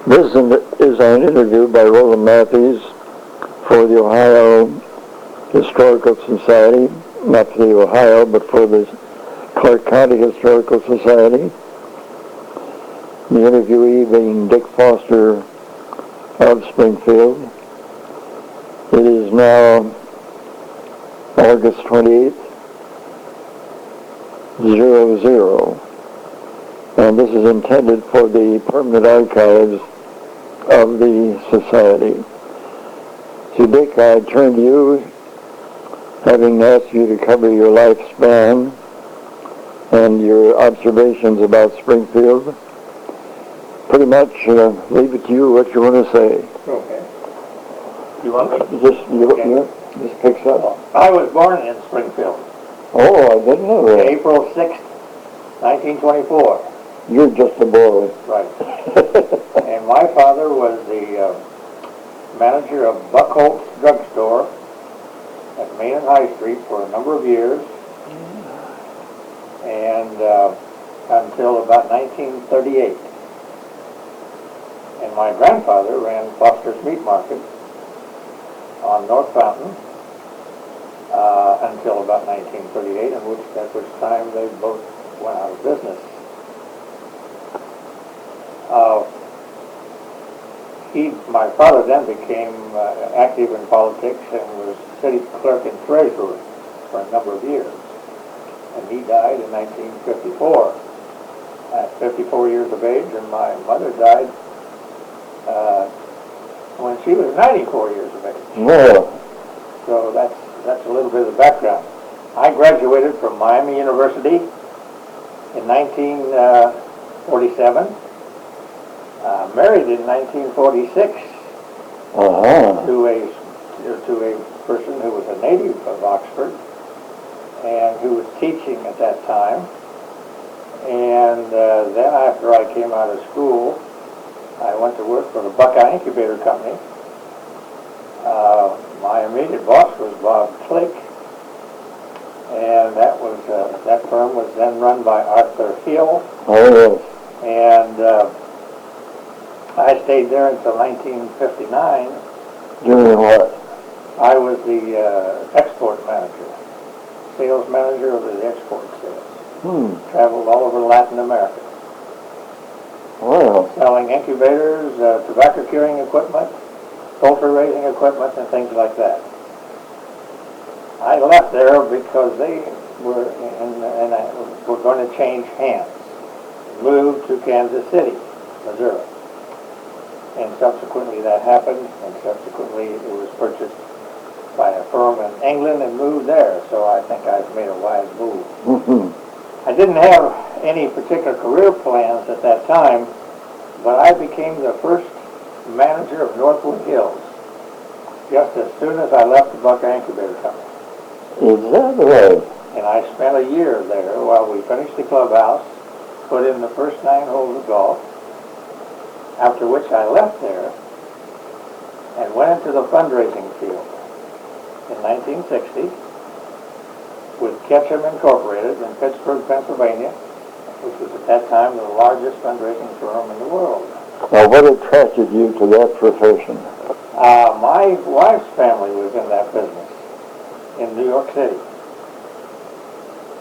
This is an interview by Roland Matthies for the Ohio Historical Society, not for the Ohio, but for the Clark County Historical Society. The interviewee being Dick Foster of Springfield. It is now August 28th, 00, and this is intended for the permanent archives of the Society. So Dick, I turn to you, having asked you to cover your lifespan and your observations about Springfield. Pretty much leave it to you what you want to say. Okay. You want me? Just picks up. I was born in Springfield. Oh, I didn't know that. April 6th, 1924. You're just a boy. Right. And my father was the manager of Buckholt's drugstore at Main and High Street for a number of years, and until about 1938. And my grandfather ran Foster's Meat Market on North Fountain until about 1938, at which time they both went out of business. My father then became active in politics and was city clerk and treasurer for a number of years. And he died in 1954 at 54 years of age, and my mother died when she was 94 years of age. Yeah. So that's a little bit of the background. I graduated from Miami University in 1947. Married in 1946 to a person who was a native of Oxford and who was teaching at that time. And then after I came out of school, I went to work for the Buckeye Incubator Company. My immediate boss was Bob Click, and that firm was then run by Arthur Hill. Oh, yes. And I stayed there until 1959. Doing what? I was the export manager, sales manager of the export sales. Traveled all over Latin America. Wow. Selling incubators, tobacco curing equipment, poultry raising equipment, and things like that. I left there because they were going to change hands, moved to Kansas City, Missouri. And subsequently that happened, and subsequently it was purchased by a firm in England and moved there, so I think I've made a wise move. I didn't have any particular career plans at that time, but I became the first manager of Northwood Hills just as soon as I left the Buckeye Incubator Company. Is that right? And I spent a year there while we finished the clubhouse, put in the first 9 holes of golf, after which I left there and went into the fundraising field in 1960 with Ketchum Incorporated in Pittsburgh, Pennsylvania, which was at that time the largest fundraising firm in the world. Now, what attracted you to that profession? My wife's family was in that business in New York City.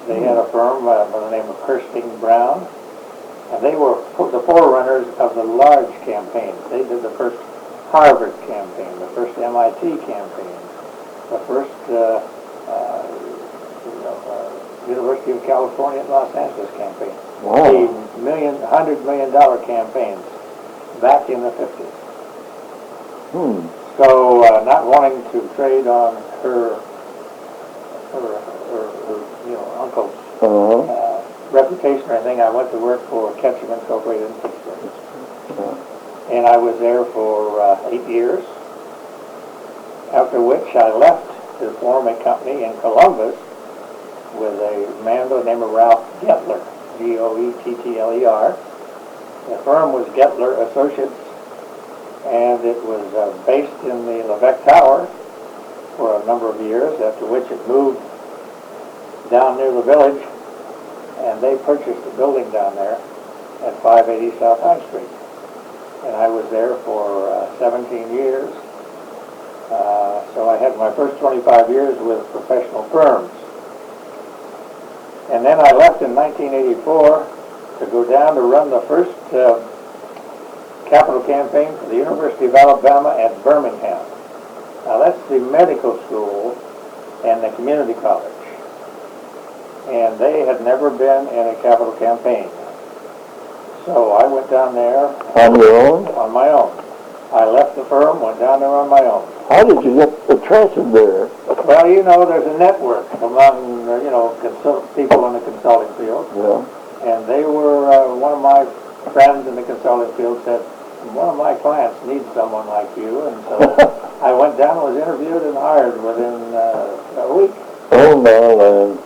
They had a firm by the name of Kirsting Brown, and they were the forerunners of the large campaigns. They did the first Harvard campaign, the first MIT campaign, the first University of California at Los Angeles campaign. Wow. The $100 million campaigns back in the 50s. So not wanting to trade on her uncle's reputation or anything, I went to work for Ketchum Incorporated in Pittsburgh. And I was there for 8 years, after which I left to form a company in Columbus with a man by the name of Ralph Gettler, G-O-E-T-T-L-E-R. The firm was Gettler Associates, and it was based in the Levesque Tower for a number of years, after which it moved down near the village, and they purchased a building down there at 580 South High Street. and I was there for 17 years. So I had my first 25 years with professional firms. And then I left in 1984 to go down to run the first capital campaign for the University of Alabama at Birmingham. Now that's the medical school and the community college. And they had never been in a capital campaign. So I went down there. On your own? On my own. I left the firm, went down there on my own. How did you get attracted there? Well, you know, there's a network among, people in the consulting field. Yeah. And they were, one of my friends in the consulting field said, one of my clients needs someone like you. And so I went down and was interviewed and hired within a week. Oh, my land.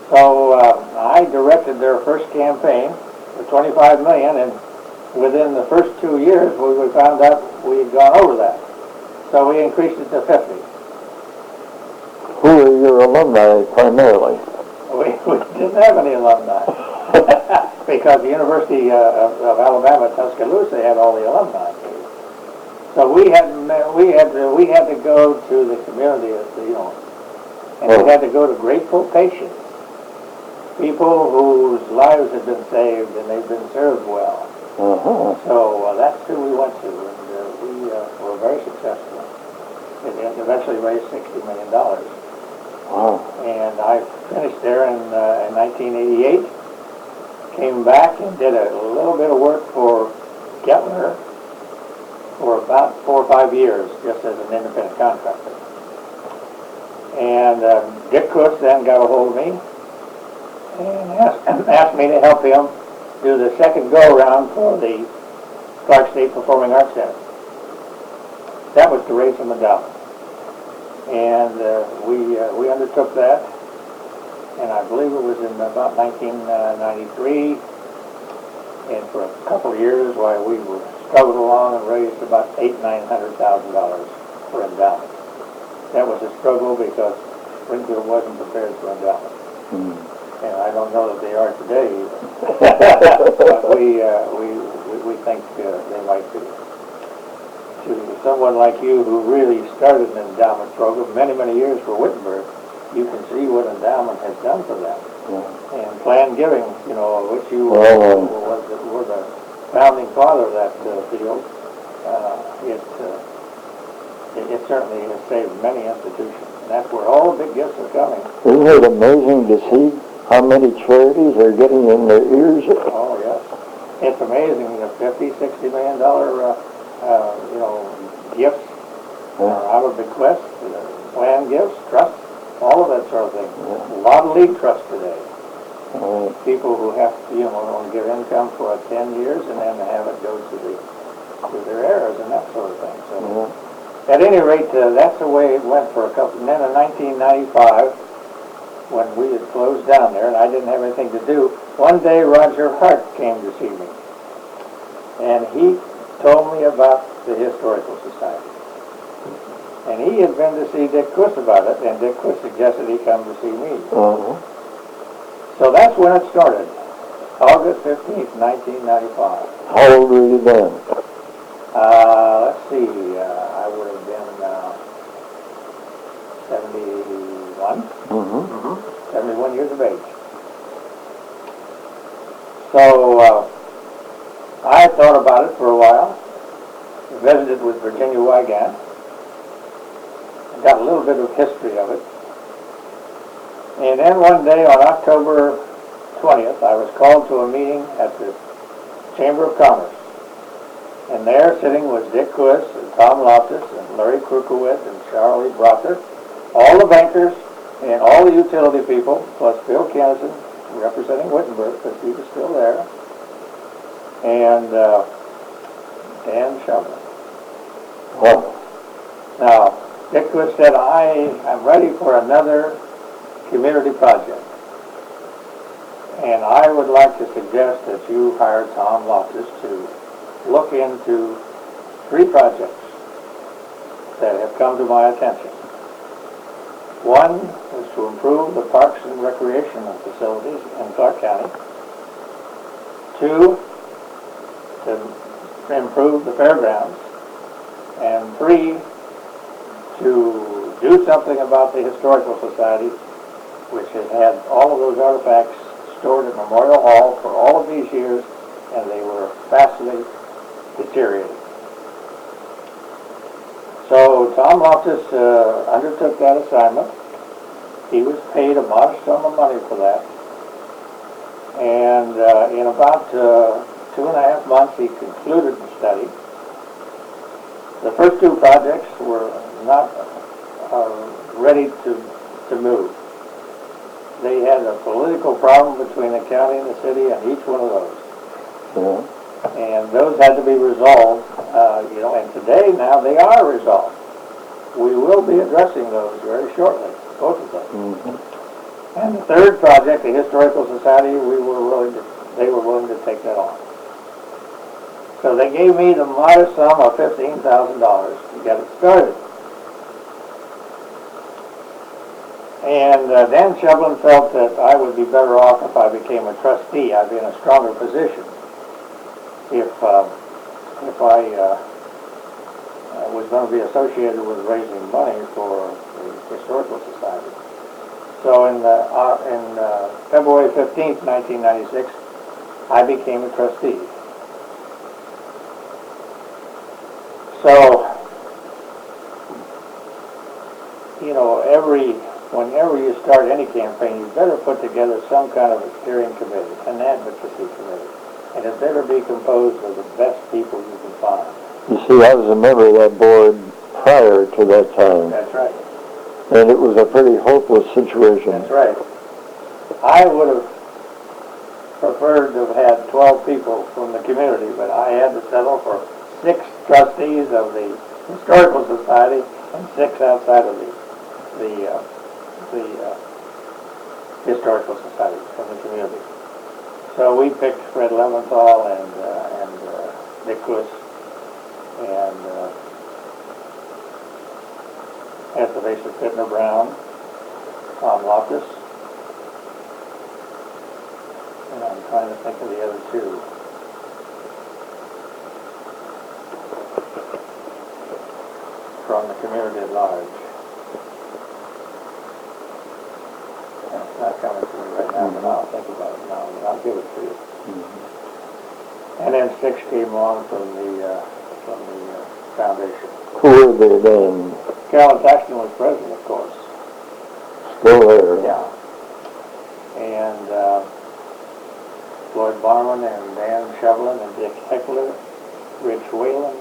So I directed their first campaign for $25 million, and within the first 2 years we found out we had gone over that. So we increased it to 50. Who are your alumni primarily? We didn't have any alumni because the University of Alabama at Tuscaloosa had all the alumni. So we had to go to the community, and we had to go to grateful patients, people whose lives had been saved and they've been served well. Uh-huh. So that's who we went to, and we were very successful. It eventually raised $60 million. Wow. And I finished there in 1988, came back and did a little bit of work for Gettler for about 4 or 5 years, just as an independent contractor. And Dick Kuss then got a hold of me and asked me to help him do the second go-around for the Clark State Performing Arts Center. That was to raise some endowment. And we undertook that, and I believe it was in about 1993, and for a couple of years while we were struggled along and raised about $800,000-900,000 for endowment. That was a struggle because Springfield wasn't prepared for endowment. Mm. And I don't know that they are today either. But we think they might be. To someone like you who really started an endowment program many, many years for Wittenberg, you can see what endowment has done for them. Yeah. And planned giving, which you were the founding father of that field, it certainly has saved many institutions. And that's where all the big gifts are coming. Isn't it amazing to see how many charities are getting in their ears? Oh, yes. It's amazing, the $50-60 million gifts out of bequests, planned gifts, trusts, all of that sort of thing. Yeah. A lot of league trusts today. People who have to, give income for 10 years and then have it go to their heirs and that sort of thing. So, at any rate, that's the way it went for a couple. And then in 1995, when we had closed down there and I didn't have anything to do, one day Roger Hart came to see me. And he told me about the Historical Society. And he had been to see Dick Kuss about it, and Dick Kuss suggested he come to see me. Uh-huh. So that's when it started, August 15th, 1995. How old were you then? Let's see, I would have been 71. Mm-hmm. 71 years of age. So I thought about it for a while, visited with Virginia Wygant, got a little bit of history of it. And then one day on October 20th, I was called to a meeting at the Chamber of Commerce. And there sitting was Dick Kuss and Tom Loftus and Larry Krukowitz and Charlie Brother, all the bankers and all the utility people, plus Bill Kennison, representing Wittenberg, because he was still there, and Dan Shumlin. Wow. Now, Dick Kuss said, I'm ready for another community project. And I would like to suggest that you hire Tom Loftus to look into 3 projects that have come to my attention. One is to improve the parks and recreational facilities in Clark County. 2, to improve the fairgrounds, and 3, to do something about the Historical Society, which has had all of those artifacts stored at Memorial Hall for all of these years, and they were vastly deteriorated. So Tom Loftus undertook that assignment. He was paid a modest sum of money for that. And in about 2.5 months, he concluded the study. The first 2 projects were not ready to move. They had a political problem between the county and the city on each one of those. Yeah. And those had to be resolved, and today now they are resolved. We will be addressing those very shortly, both of them. Mm-hmm. And the third project, the Historical Society, they were willing to take that on. So they gave me the modest sum of $15,000 to get it started. And Dan Shevlin felt that I would be better off if I became a trustee. I'd be in a stronger position if I was going to be associated with raising money for the Historical Society. So in February 15th, 1996, I became a trustee. So, whenever you start any campaign, you better put together some kind of a steering committee, an advocacy committee. And it better be composed of the best people you can find. You see, I was a member of that board prior to that time. That's right. And it was a pretty hopeless situation. That's right. I would have preferred to have had 12 people from the community, but I had to settle for 6 trustees of the Historical Society and 6 outside of the Historical Society from the community. So we picked Fred Leventhal and Nicholas and Estevacia Pittner Brown, Tom Loftus, and I'm trying to think of the other 2. From the community at large. And it's not coming to me right now, but I'll think about it now and I'll give it to you. Mm-hmm. And then 6 came on from the foundation. Who were they then? Carolyn Saxton was president, of course. Still there? Yeah. And Lloyd Barman and Dan Shevlin and Dick Heckler, Rich Whalen,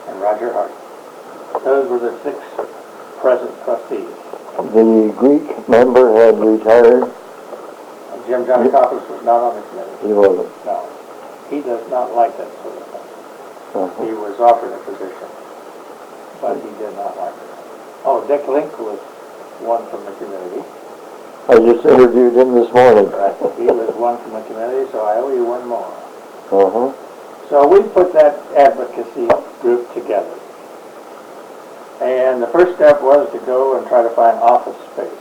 and Roger Hart. Those were the 6 present trustees. The Greek member had retired? Jim Johnny-Coppers was not on the committee. He wasn't? No. He does not like that sort of thing. Uh-huh. He was offered a position, but he did not like it. Oh, Dick Link was one from the committee. I just interviewed him this morning. Right. He was one from the committee, so I owe you one more. Uh-huh. So we put that advocacy group together. And the first step was to go and try to find office space.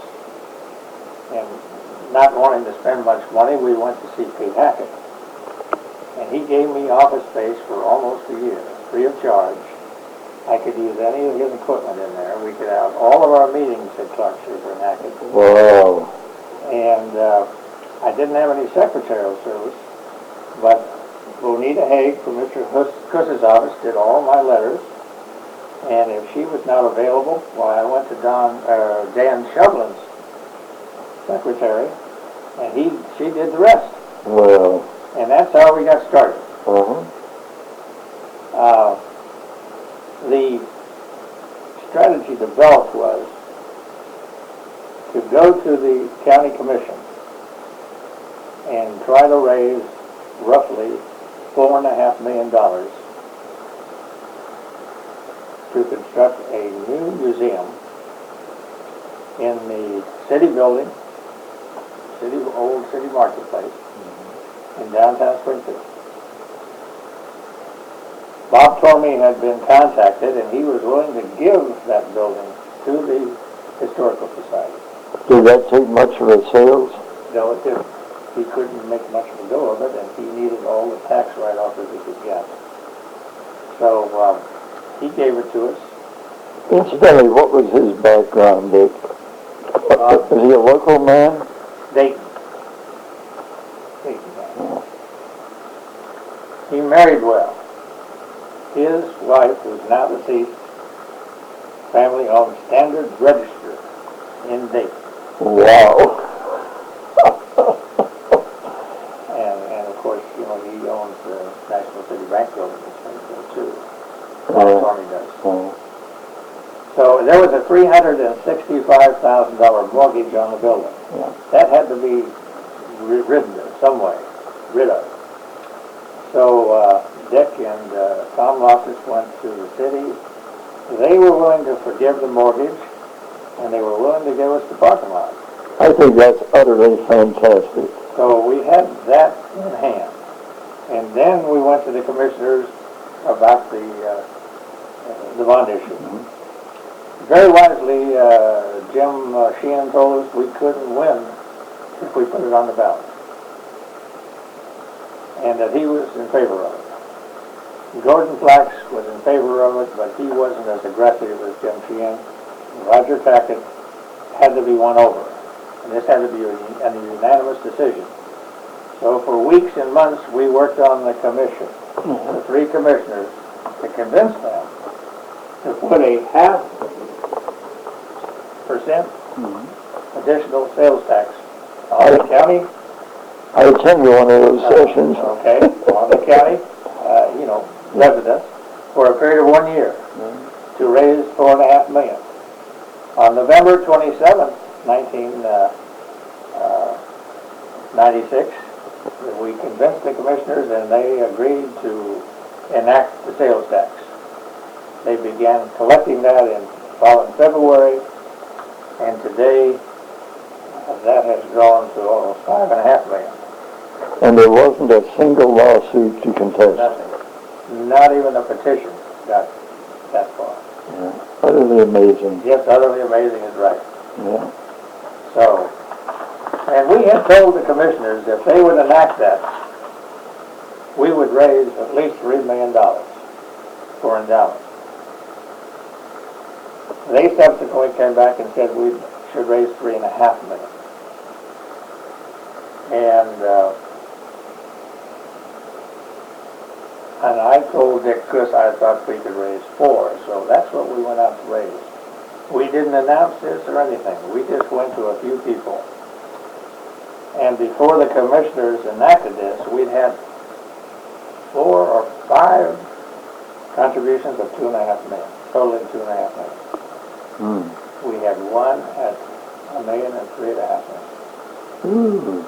And not wanting to spend much money, we went to see Pete Hackett. And he gave me office space for almost a year, free of charge. I could use any of his equipment in there. We could have all of our meetings at Clark Schaefer and Hackett. Wow. And I didn't have any secretarial service, but Bonita Haig from Mr. Kuss's office did all my letters. And if she was not available, well, I went to Dan Shevlin's secretary, and she did the rest. Well. And that's how we got started. Uh-huh. The strategy developed was to go to the county commission and try to raise roughly $4.5 million to construct a new museum in the city building, old city marketplace, in downtown Springfield. Bob Tormey had been contacted, and he was willing to give that building to the Historical Society. Did that take much of the sales? No, it didn't. He couldn't make much of a go of it, and he needed all the tax write-offs that he could get. So he gave it to us. Incidentally, what was his background, Dick? Was he a local man? Dayton. He married well. His wife, who's now deceased, family owned Standard Register in Dayton. Wow. And of course, he owns the National City Bank building in Springfield too. Army does. So there was a $365,000 mortgage on the building. Yeah. That had to be rid of. So Dick and Tom Loftus went to the city. They were willing to forgive the mortgage, and they were willing to give us the parking lot. I think that's utterly fantastic. So we had that in hand. And then we went to the commissioners about the bond issue. Mm-hmm. Very wisely, Jim Sheehan told us we couldn't win if we put it on the ballot, and that he was in favor of it. Gordon Flax was in favor of it, but he wasn't as aggressive as Jim Sheehan. Roger Tackett had to be won over, and this had to be a unanimous decision. So for weeks and months, we worked on the commission, the three commissioners, to convince them to put a 0.5% additional sales tax on the county. I attended one of those sessions. Okay, on the county, residents for a period of 1 year to raise $4.5 million. On November 27th, 1996, we convinced the commissioners and they agreed to enact the sales tax. They began collecting that in February, and today that has grown to almost $5.5 million. And there wasn't a single lawsuit to contest. Nothing. Not even a petition got that far. Yeah. Utterly amazing. Yes, utterly amazing is right. Yeah. So, and we had told the commissioners if they would enact that, we would raise at least $3 million for endowment. They subsequently came back and said we should raise $3.5 million. And I told Dick Chris I thought we could raise $4 million, so that's what we went out to raise. We didn't announce this or anything. We just went to a few people. And before the commissioners enacted this, we'd had 4 or 5 contributions of $2.5 million, totaling $2.5 million. We had one at $1 million and $3.5 million.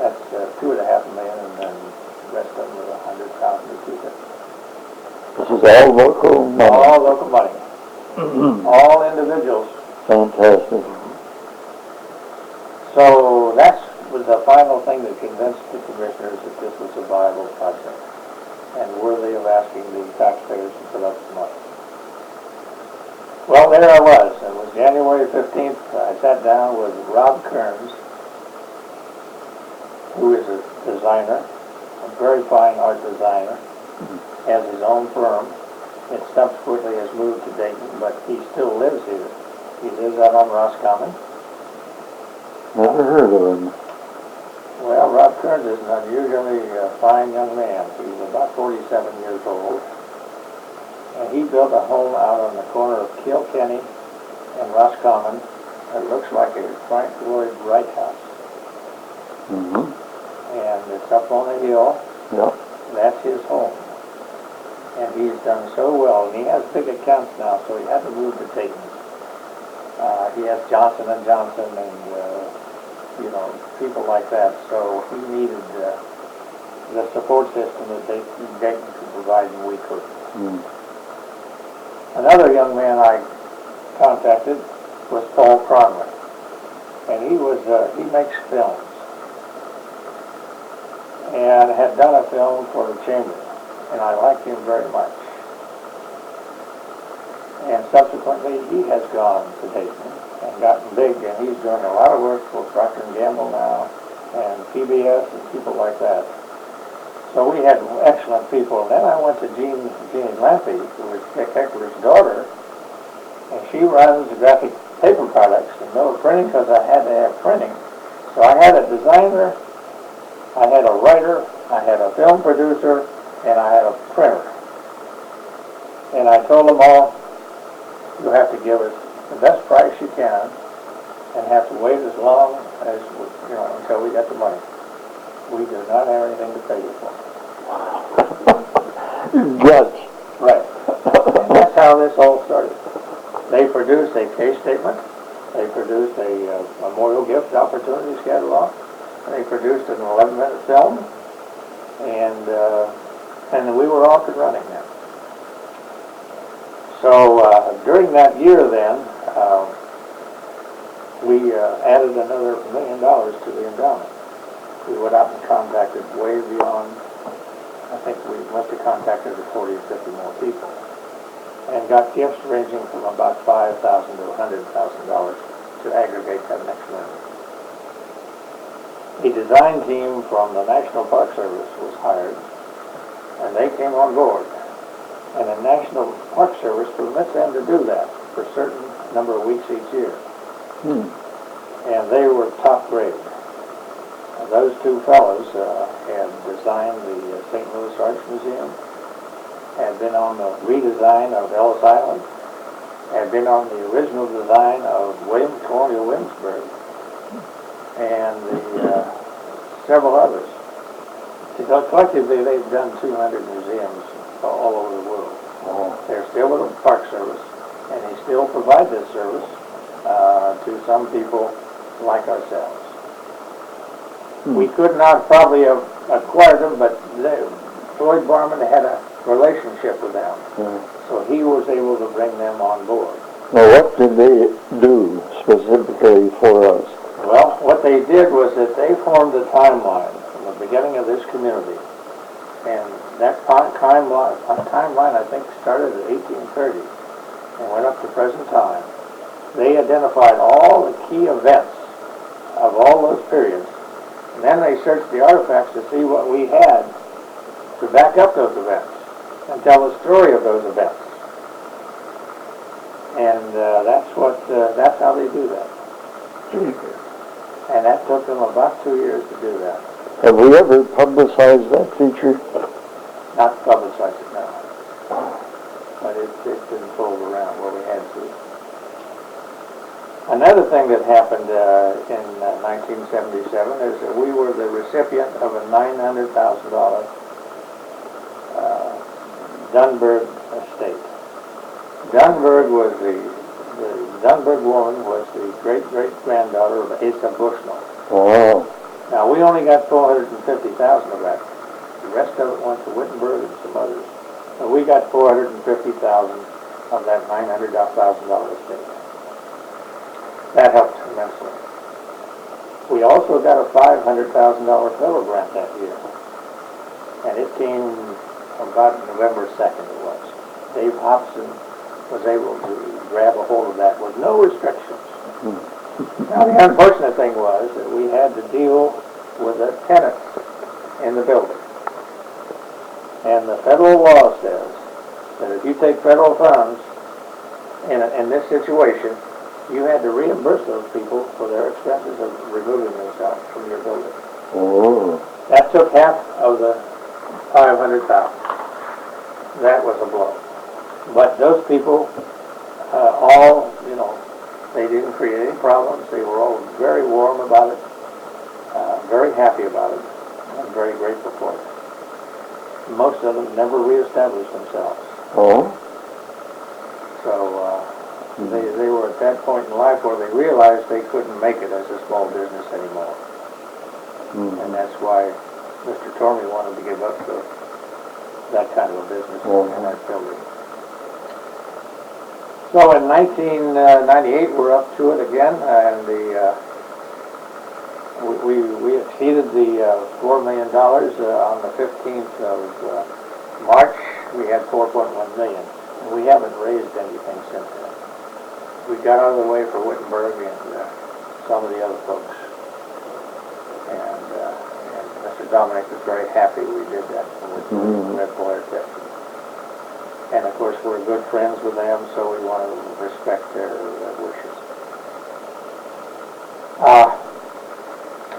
That's $2.5 million, and then the rest of them were $100,000 to keep it. This is all local money. All local money. All individuals. Fantastic. So that was the final thing that convinced the commissioners that this was a viable project and worthy of asking the taxpayers to put up some money. Well, there I was. It was January 15th. I sat down with Rob Kearns, who is a designer, a very fine art designer, has his own firm. It subsequently has moved to Dayton, but he still lives here. He lives out on Roscommon. Never heard of him. Well, Rob Kearns is an unusually fine young man. He's about 47 years old. And he built a home out on the corner of Kilkenny and Roscommon that looks like a Frank Lloyd Wright house. And it's up on a hill. Yeah. That's his home. And he's done so well. And he has big accounts now, so he had to move to Dayton. He has Johnson & Johnson and, people like that. So he needed the support system that Dayton could provide, and we could. Another young man I contacted was Paul Cronley. And he makes films. And had done a film for the Chamber. And I liked him very much. And subsequently, he has gone to Dayton and gotten big, and he's doing a lot of work for Procter & Gamble now, and PBS and people like that. So we had excellent people. And then I went to Jeannie Lampy, who was Dick Heckler's daughter, and she runs graphic paper products and metal printing because I had to have printing. So I had a designer, I had a writer, I had a film producer, and I had a printer. And I told them all, you have to give us the best price you can and have to wait as long as, until we get the money. We do not have anything to pay you for. Judge. Right. And that's how this all started. They produced a case statement. They produced a memorial gift opportunities catalog. They produced an 11-minute film. And we were off and running then. So during that year then, we added another $1 million to the endowment. We went out and contacted way beyond, I think we must have contacted 40 or 50 more people, and got gifts ranging from about $5,000 to $100,000 to aggregate that next million. A design team from the National Park Service was hired, and they came on board. And the National Park Service permits them to do that for a certain number of weeks each year. And they were top grade. And those two fellows had designed the St. Louis Arts Museum, had been on the redesign of Ellis Island, had been on the original design of Colonial Williamsburg, and several others. Collectively, they've done 200 museums all over the world. They're still with the Park Service, and they still provide this service to some people like ourselves. We could not probably have acquired them, but Floyd Barman had a relationship with them, so he was able to bring them on board. Now, what did they do specifically for us? Well, what they did was that they formed a timeline from the beginning of this community, and that timeline I think started at 1830 and went up to present time. They identified all the key events of all those periods, and then they searched the artifacts to see what we had to back up those events and tell the story of those events. And that's how they do that. And that took them about 2 years to do that. Have we ever publicized that feature? Not publicized it now, but it's been told around where we had to. Another thing that happened in 1977 is that we were the recipient of a $900,000 Dunberg estate. Dunberg was the Dunberg woman was the great-great-granddaughter of Asa Bushnell. Oh. Now, we only got $450,000 of that. The rest of it went to Wittenberg and some others. So we got $450,000 of that $900,000 estate. That helped immensely. We also got a $500,000 federal grant that year. And it came about November 2nd it was. Dave Hobson was able to grab a hold of that with no restrictions. Now, the unfortunate thing was that we had to deal with the tenants in the building. And the federal law says that if you take federal funds in this situation, you had to reimburse those people for their expenses of removing themselves from your building. Oh. That took half of the $500,000. That was a blow. But those people all, they didn't create any problems. They were all very warm about it, very happy about it, and very grateful for it. Most of them never reestablished themselves. Oh. So they were at that point in life where they realized they couldn't make it as a small business anymore. And that's why Mr. Tormey wanted to give up that kind of a business in that building. So in 1998, we're up to it again, and we exceeded the $4 million on the 15th of March. We had $4.1 million, and we haven't raised anything since then. We got out of the way for Wittenberg and some of the other folks, and Mr. Dominic was very happy we did that with Red Bull Air Testing. And of course, we're good friends with them, so we want to respect their wishes.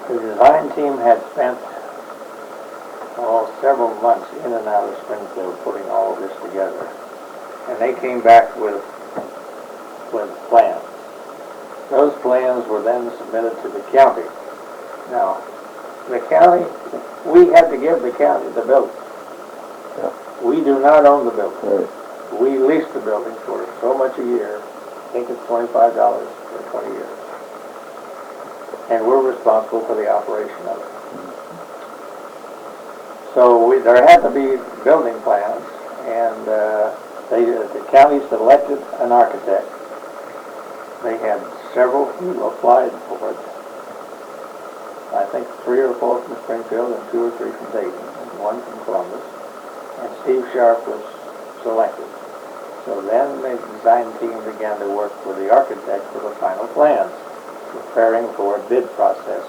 The design team had spent several months in and out of Springfield putting all of this together. And they came back with plans. Those plans were then submitted to the county. Now, the county, we had to give the county the building. Yeah. We do not own the building. Right. We lease the building for so much a year. I think it's $25 for 20 years. And we're responsible for the operation of it. So there had to be building plans, and the county selected an architect. They had several who applied for it. I think 3 or 4 from Springfield and 2 or 3 from Dayton, and 1 from Columbus. And Steve Sharp was selected. So then the design team began to work with the architect for the final plans, preparing for a bid process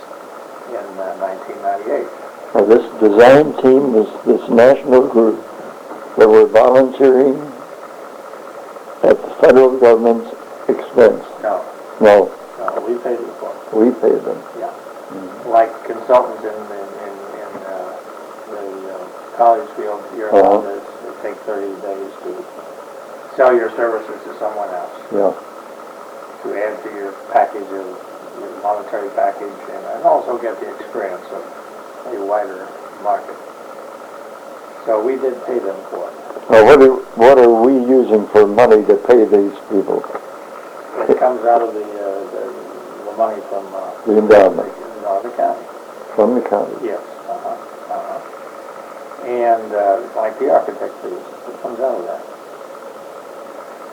in 1998. Now, this design team was this national group that were volunteering at the federal government's expense. No, we paid them for it. We paid them. Yeah. Like consultants in the college field, you're allowed to take 30 days to sell your services to someone else. Yeah. To add to your package of your monetary package, and also get the experience of a wider market. So we did pay them for it. Now, what are we using for money to pay these people? It comes out of the money from The endowment. The county. From the county. Yes. And like the architect fees, it comes out of that.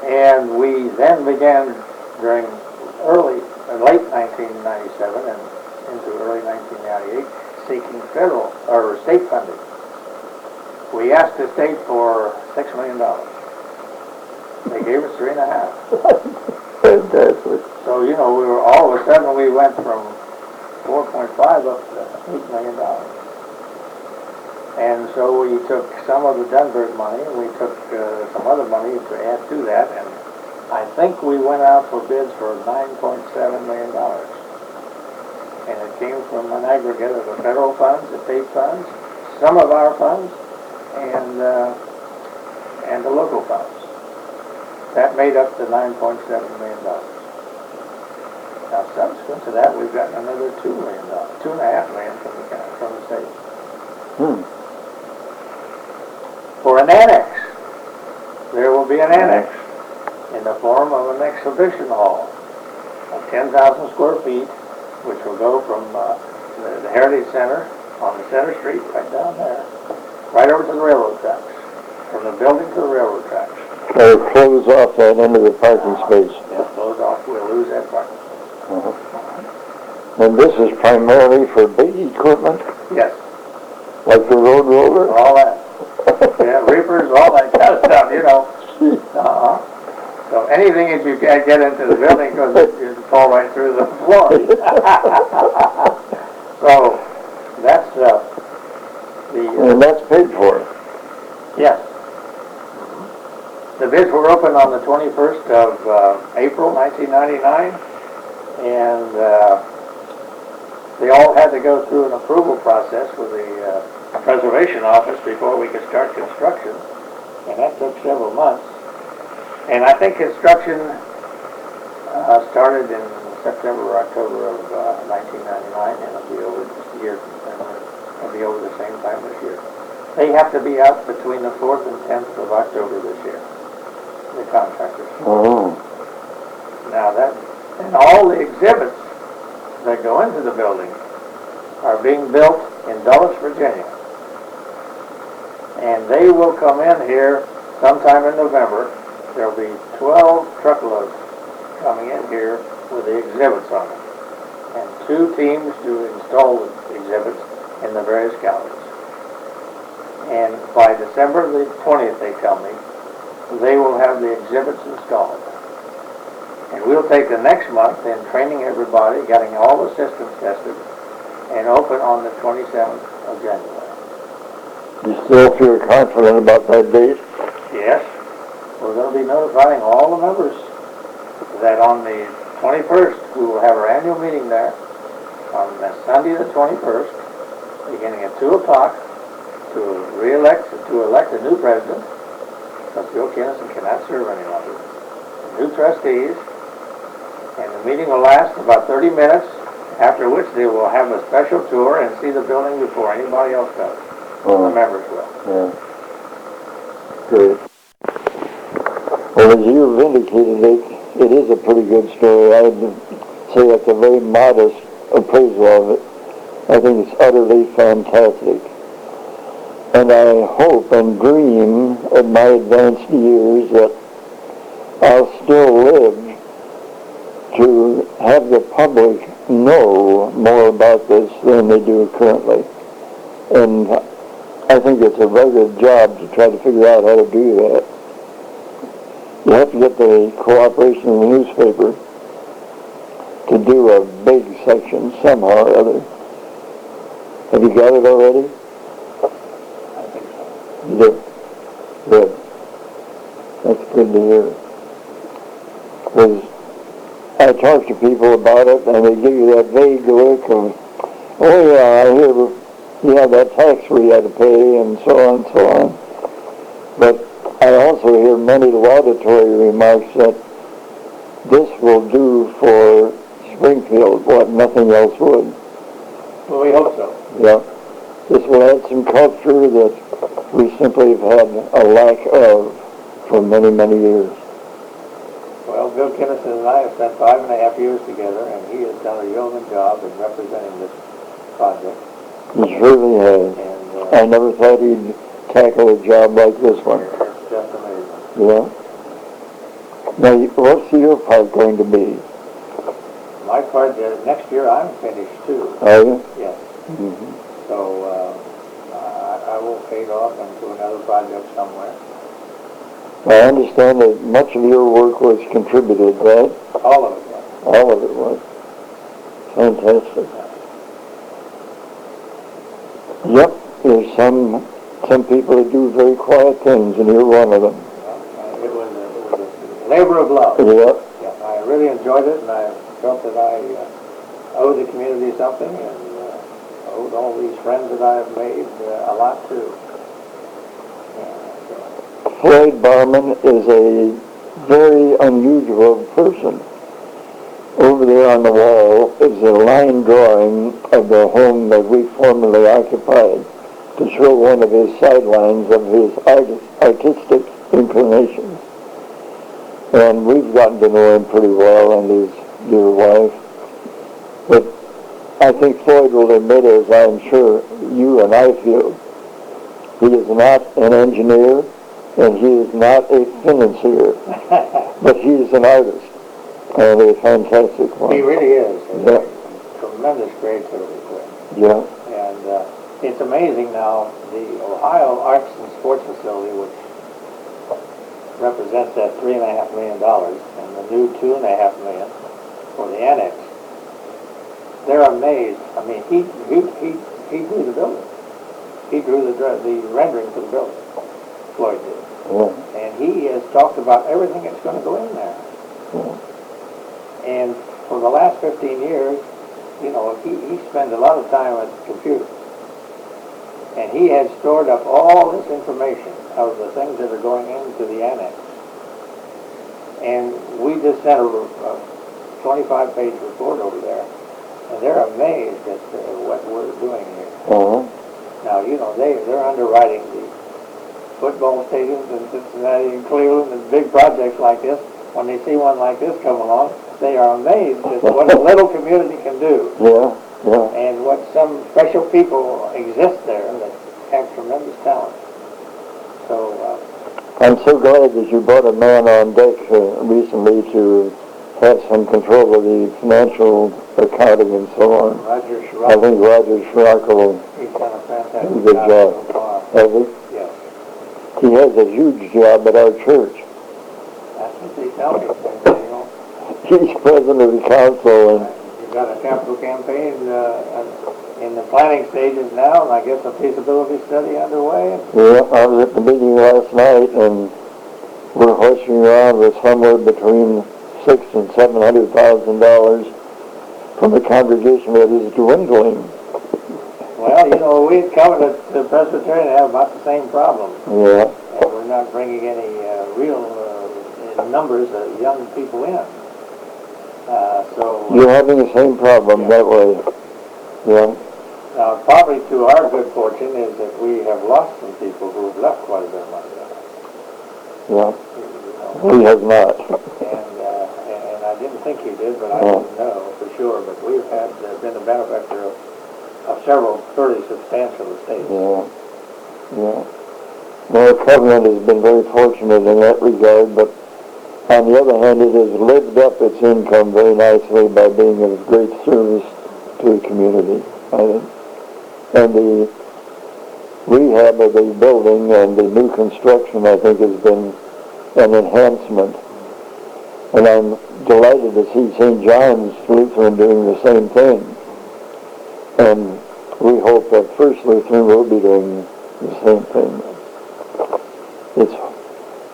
And we then began during late 1997 and into early 1998 seeking federal or state funding. We asked the state for $6 million. They gave us 3.5. Fantastic. So, we were all of a sudden we went from 4.5 up to $8 million. And so we took some of the Denver money and we took some other money to add to that, and I think we went out for bids for $9.7 million. And it came from an aggregate of the federal funds, the state funds, some of our funds, and the local funds. That made up the $9.7 million. Now, subsequent to that, we've gotten another $2 million, $2.5 million from the state. For an annex. There will be an annex in the form of an exhibition hall of 10,000 square feet, which will go from the Heritage Center on the center street, right down there, right over to the railroad tracks, from the building to the railroad tracks. Or close off that end of the parking space. Yeah, close off, we'll lose that parking. And this is primarily for big equipment, Yes, like the road roller? all that. Yeah, reapers, all that kind of stuff, So anything that you can't get into the building because you fall right through the floor. So that's And that's paid for. yes. The bids were opened on the 21st of April 1999, and they all had to go through an approval process with the preservation office before we could start construction, and that took several months. And I think construction started in September or October of 1999, and it'll be over this year. It'll be over the same time this year. They have to be out between the 4th and 10th of October this year, the contractors. Now and all the exhibits that go into the building are being built in Dulles, Virginia. And they will come in here sometime in November. There'll be 12 truckloads coming in here with the exhibits on them, and 2 teams to install the exhibits in the various galleries. And by December the 20th, they tell me, they will have the exhibits installed. And we'll take the next month in training everybody, getting all the systems tested, and open on the 27th of January. You still feel confident about that date? Yes, we're going to be notifying all the members that on the 21st we will have our annual meeting there on the Sunday the 21st, beginning at 2 o'clock to elect a new president, because Bill Kinnison cannot serve any longer, new trustees, and the meeting will last about 30 minutes, after which they will have a special tour and see the building before anybody else does. The members will. Yeah. Great. Well, as you've indicated, it is a pretty good story. I'd say that's a very modest appraisal of it. I think it's utterly fantastic. And I hope and dream in my advanced years that I'll still live to have the public know more about this than they do currently. And I think it's a rugged job to try to figure out how to do that. You have to get the cooperation of the newspaper to do a big section somehow or other. Have you got it already? I think so. Good. Good. That's good to hear. Because I talk to people about it, and they give you that vague look of, oh yeah, I hear you have that tax we had to pay, and so on and so on. But I also hear many laudatory remarks that this will do for Springfield what nothing else would. Well, we hope so. Yeah. This will add some culture that we simply have had a lack of for many, many years. Well, Bill Kinnison and I have spent 5.5 years together, and he has done a yeoman job in representing this project. He surely has. And I never thought he'd tackle a job like this one. it's just amazing. Yeah. Now, what's your part going to be? My part, next year I'm finished too. Are you? Yes. Mm-hmm. So I will fade off into another project somewhere. I understand that much of your work was contributed, right? All of it, yes. All of it was. Fantastic. Yep, there's some people that do very quiet things, and you're one of them. It was a labor of love. Yep. Yeah, I really enjoyed it, and I felt that I owed the community something, and owed all these friends that I have made a lot too. Floyd Barman is a very unusual person. Over there on the wall is a line drawing of the home that we formerly occupied to show one of his sidelines of his artistic inclinations. And we've gotten to know him pretty well and his dear wife. But I think Floyd will admit, as I'm sure you and I feel, he is not an engineer and he is not a financier, but he is an artist. And a fantastic one. He really is. Yeah. Tremendous creativity. Yeah. And it's amazing now, the Ohio Arts and Sports Facility, which represents that $3.5 million and the new $2.5 million for the annex, they're amazed. I mean, he drew the building. He drew the rendering for the building. Floyd did. Yeah. And he has talked about everything that's going to go in there. Yeah. And for the last 15 years, you know, he spends a lot of time at the computer. And he has stored up all this information of the things that are going into the annex. And we just sent a 25-page report over there, and they're amazed at what we're doing here. Uh-huh. Now, you know, they're underwriting the football stadiums in Cincinnati and Cleveland and big projects like this. When they see one like this come along, they are amazed at what a little community can do. Yeah, yeah. And what some special people exist there that have tremendous talent. So, I'm so glad that you brought a man on deck recently to have some control of the financial accounting and so on. Roger I Schrock, think Roger Schrock will he's done a do fantastic a good job. so far. Has he? Yes. He has a huge job at our church. That's what they tell me. You know, He's president of the council, and you've got a capital campaign in the planning stages now, and I guess a feasibility study underway. Yeah, I was at the meeting last night, and we're horsing around with somewhere between $600,000 and $700,000 from a congregation that is dwindling. Well, you know, we had covered at the Presbyterian have about the same problem. Yeah. And we're not bringing any real numbers of young people in. You're having the same problem that way. Yeah. Now, probably to our good fortune is that we have lost some people who have left quite a bit of money there. Yeah. You know. We have not. And I didn't think you did, but I didn't know for sure. But we've had been a benefactor of several fairly substantial estates. Yeah. Yeah. Well, the Covenant has been very fortunate in that regard, but on the other hand, it has lived up its income very nicely by being of great service to the community, I think. And the rehab of the building and the new construction, I think, has been an enhancement. And I'm delighted to see St. John's Lutheran doing the same thing. And we hope that First Lutheran will be doing the same thing.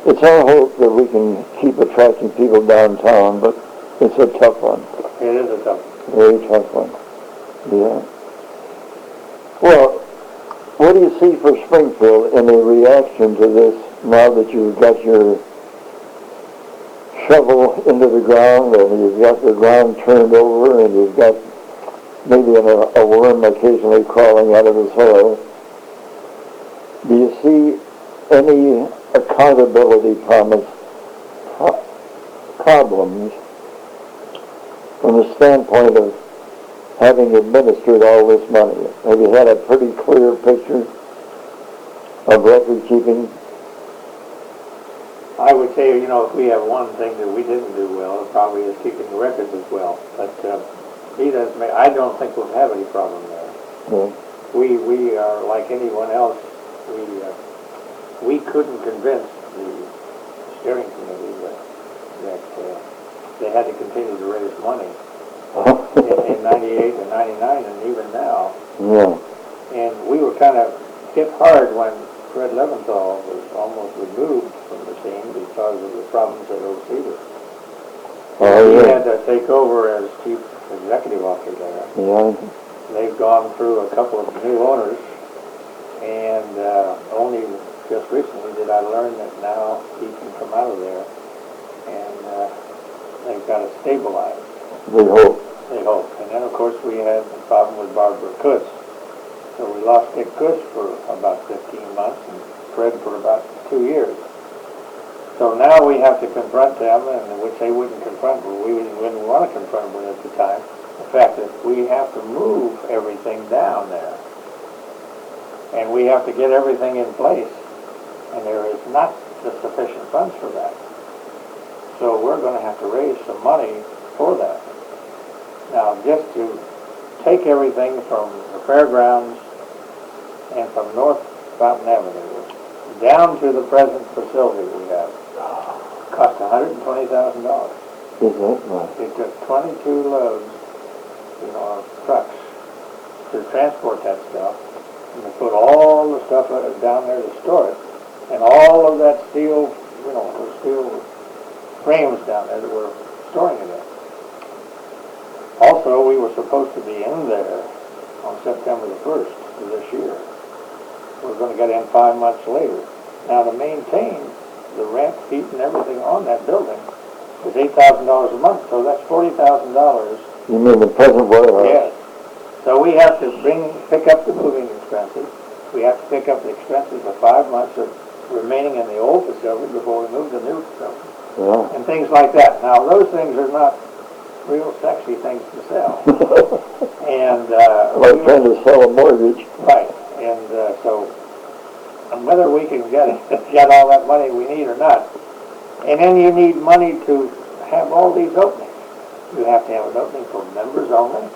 It's our hope that we can keep attracting people downtown, but it's a tough one. It is a tough one. Very tough one. Yeah. Well, what do you see for Springfield in a reaction to this now that you've got your shovel into the ground and you've got the ground turned over and you've got maybe a worm occasionally crawling out of the soil? Do you see any accountability problems from the standpoint of having administered all this money? Have you had a pretty clear picture of record keeping? I would say, you know, if we have one thing that we didn't do well, it probably is keeping the records as well. But I don't think we'll have any problem there. Yeah. We are like anyone else. We couldn't convince the steering committee that they had to continue to raise money in 98 and 99 and even now. Yeah. And we were kind of hit hard when Fred Leventhal was almost removed from the scene because of the problems at Oak Cedar. He had to take over as chief executive officer there. Yeah. They've gone through a couple of new owners, and only just recently did I learn that now he can come out of there, and they've got it stabilized. We hope. They hope. And then, of course, we had the problem with Barbara Kutz. So we lost Dick Kutz for about 15 months and Fred for about 2 years. So now we have to confront them, and which they wouldn't confront, but we wouldn't want to confront them at the time, the fact that we have to move everything down there. And we have to get everything in place. And there is not the sufficient funds for that. So we're going to have to raise some money for that. Now, just to take everything from the fairgrounds and from North Fountain Avenue down to the present facility we have, cost $120,000. Is that right? It took 22 loads, of trucks to transport that stuff, and to put all the stuff down there to store it. And all of that steel, steel frames down there that we're storing it in. Also, we were supposed to be in there on September the 1st of this year. We're going to get in 5 months later. Now, to maintain the rent, heat, and everything on that building is $8,000 a month, so that's $40,000. You mean the present warehouse? Yes. So we have to pick up the moving expenses. We have to pick up the expenses of 5 months of remaining in the old facility before we move to the new facility. Yeah. And things like that. Now, those things are not real sexy things to sell. And like trying to sell a mortgage. Right. And so whether we can get all that money we need or not. And then you need money to have all these openings. You have to have an opening for members only.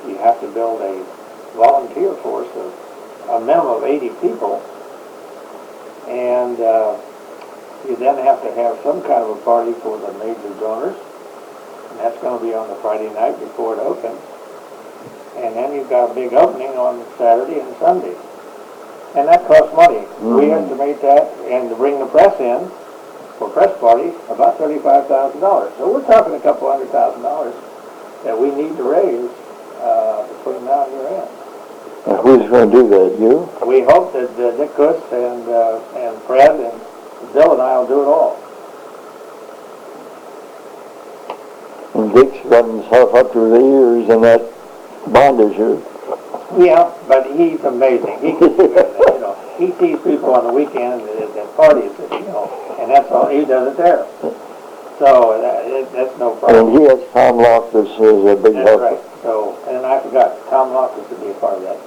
You have to build a volunteer force of a minimum of 80 people. And you then have to have some kind of a party for the major donors. And that's going to be on the Friday night before it opens. and then you've got a big opening on Saturday and Sunday. And that costs money. We estimate that, and to bring the press in for press parties, about $35,000. So we're talking a couple $100,000 that we need to raise between now and year end. Who's going to do that? You? We hope that Dick Kuss and Fred and Bill and I will do it all. And Dick's got himself up to the ears in that bond issue. Yeah, but he's amazing. He can do everything, you know. He sees people on the weekends at parties, you know, and that's all. He does it there. So that's no problem. And he has Tom Loftus as a big helper. That's right. So, and I forgot, Tom Loftus would be a part of that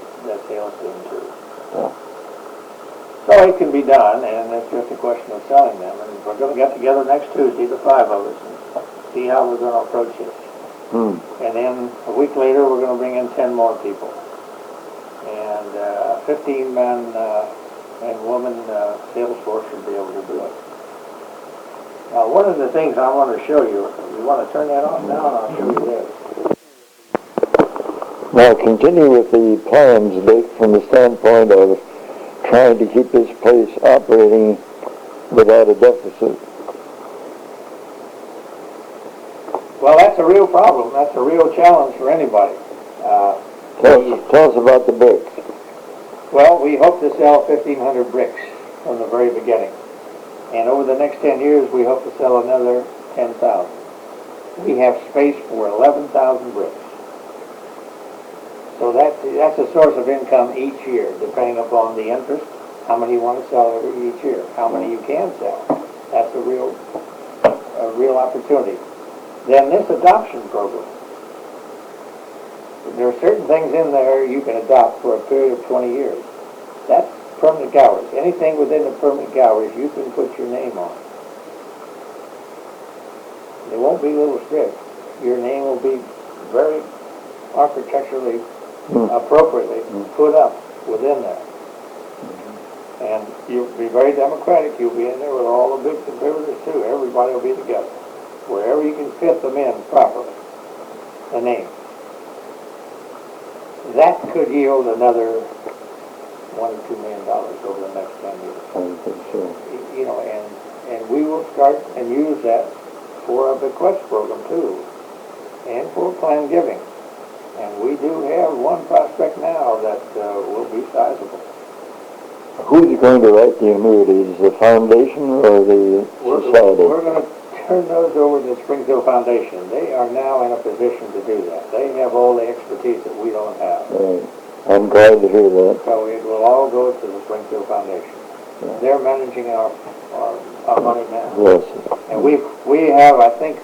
sales team too. Yeah. So it can be done, and it's just a question of selling them. And we're going to get together next Tuesday, the 5 of us, and see how we're going to approach this. And then a week later, we're going to bring in 10 more people. And 15 men and women sales force should be able to do it. Now, one of the things I want to show you, you want to turn that on now, and I'll show you this. Now, continue with the plans, Dick, from the standpoint of trying to keep this place operating without a deficit. Well, that's a real problem. That's a real challenge for anybody. Tell us about the bricks. Well, we hope to sell 1,500 bricks from the very beginning. And over the next 10 years, we hope to sell another 10,000. We have space for 11,000 bricks. So that's a source of income each year, depending upon the interest, how many you want to sell each year, how many you can sell. That's a real opportunity. Then this adoption program. There are certain things in there you can adopt for a period of 20 years. That's permanent galleries. Anything within the permanent galleries you can put your name on. They won't be little strips. Your name will be very architecturally appropriately put up within there. And you'll be very democratic. You'll be in there with all the big contributors too. Everybody will be together. Wherever you can fit them in properly. The name. That could yield another $1 or $2 million over the next 10 years. I think so. You know, and we will start and use that for a bequest program too, and for plan giving. And we do have one prospect now that will be sizable. Who's going to write the annuities, the foundation or the society? We're going to turn those over to the Springfield Foundation. They are now in a position to do that. They have all the expertise that we don't have. Right. I'm glad to hear that. So it will all go to the Springfield Foundation. Yeah. They're managing our money now. Yes. And we have, I think,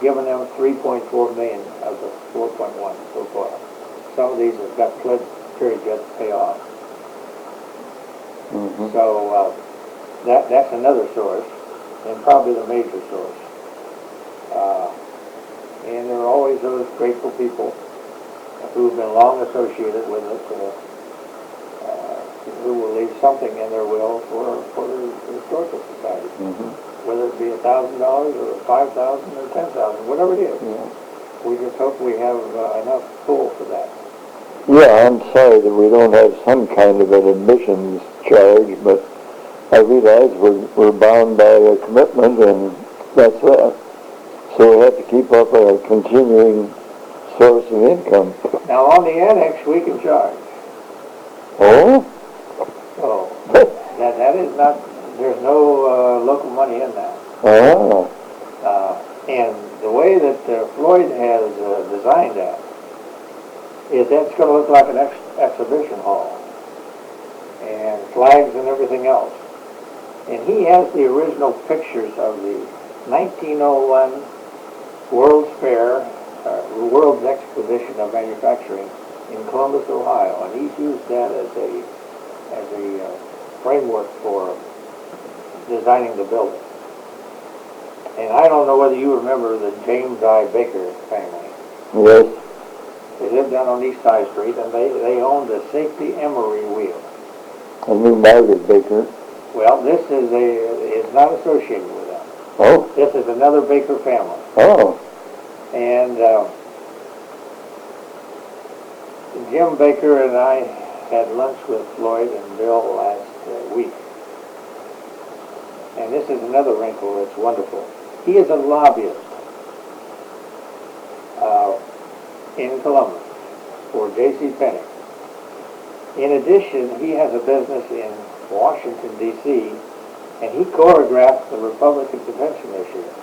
given them 3.4 million of the 4.1 so far. Some of these have got periods yet to pay off. So that's another source, and probably the major source. And there are always those grateful people who've been long associated with us, who will leave something in their will for the Historical Society. Whether it be $1,000 or $5,000 or $10,000, whatever it is. We just hope we have enough pull for that. Yeah, I'm sorry that we don't have some kind of an admissions charge, but I realize we're bound by a commitment, and that's that. So we have to keep up a continuing source of income. Now on the annex, we can charge. Oh? So that is not. There's no local money in that. Oh. And the way that Floyd has designed that is that's going to look like an exhibition hall, and flags and everything else. And he has the original pictures of the 1901 World's Fair, World's Exposition of Manufacturing in Columbus, Ohio, and he's used that as a framework for designing the building. And I don't know whether you remember the James I. Baker family. Yes. They lived down on East High Street, and they owned the Safety Emery wheel. I knew Margaret Baker. Well, this is not associated with them. Oh. This is another Baker family. Oh. And Jim Baker and I had lunch with Floyd and Bill last week. And this is another wrinkle that's wonderful. He is a lobbyist in Columbus for J.C. Penney. In addition, he has a business in Washington, D.C., and he choreographed the Republican convention this year.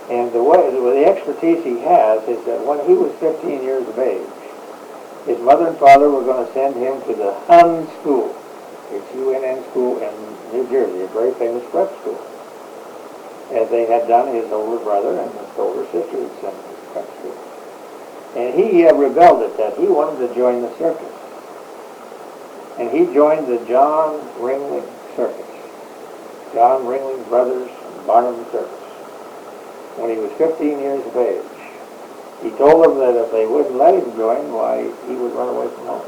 And the expertise he has is that when he was 15 years of age, his mother and father were going to send him to the Hun School. It's UNN school in New Jersey, a very famous prep school. As they had done his older brother and his older sister had sent him to prep school. And he rebelled at that. He wanted to join the circus. And he joined the John Ringling Circus. John Ringling Brothers and Barnum Circus. When he was 15 years of age. He told them that if they wouldn't let him join, why, he would run away from home.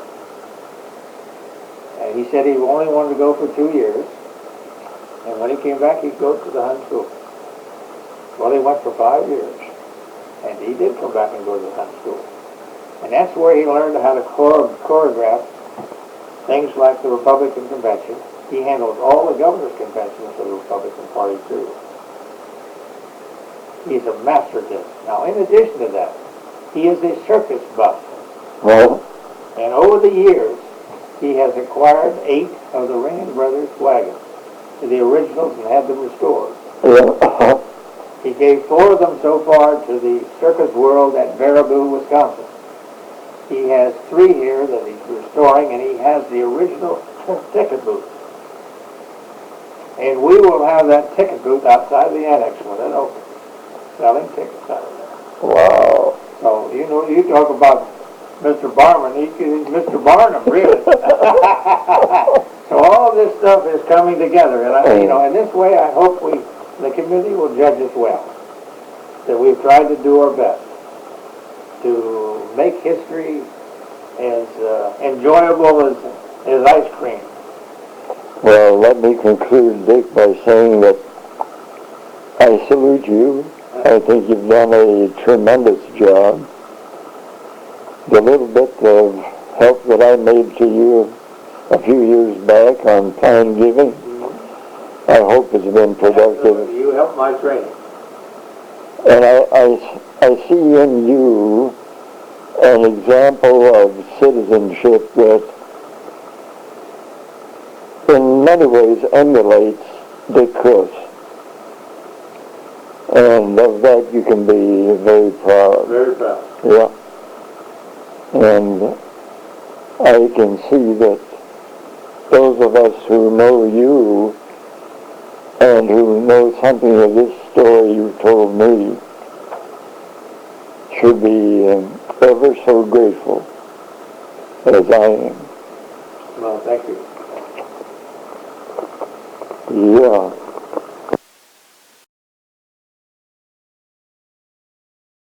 And he said he only wanted to go for 2 years. And when he came back, he'd go to the Hun School. Well, he went for 5 years. And he did come back and go to the Hun School. And that's where he learned how to choreograph things like the Republican Convention. He handled all the governor's conventions for the Republican Party, too. He's a master at this. Now, in addition to that, he is a circus buff. Well, And over the years, he has acquired 8 of the Ringling Brothers wagons, the originals, and had them restored. yeah, He gave 4 of them so far to the circus world at Baraboo, Wisconsin. He has 3 here that he's restoring, and he has the original ticket booth. And we will have that ticket booth outside the annex when it opens, selling tickets out of there. wow. So, you know, you talk about Mr. Barnum, he's Mr. Barnum, really. So all this stuff is coming together, and in this way, I hope the community will judge us well. That we've tried to do our best to make history as enjoyable as ice cream. Well, let me conclude, Dick, by saying that I salute you. I think you've done a tremendous job. The little bit of help that I made to you a few years back on plan giving, I hope has been productive. You helped my training. And I see in you an example of citizenship that in many ways emulates Dick Cross. And of that you can be very proud. Very proud. Yeah. And I can see that those of us who know you and who know something of this story you told me should be ever so grateful as I am. Well, thank you. Yeah.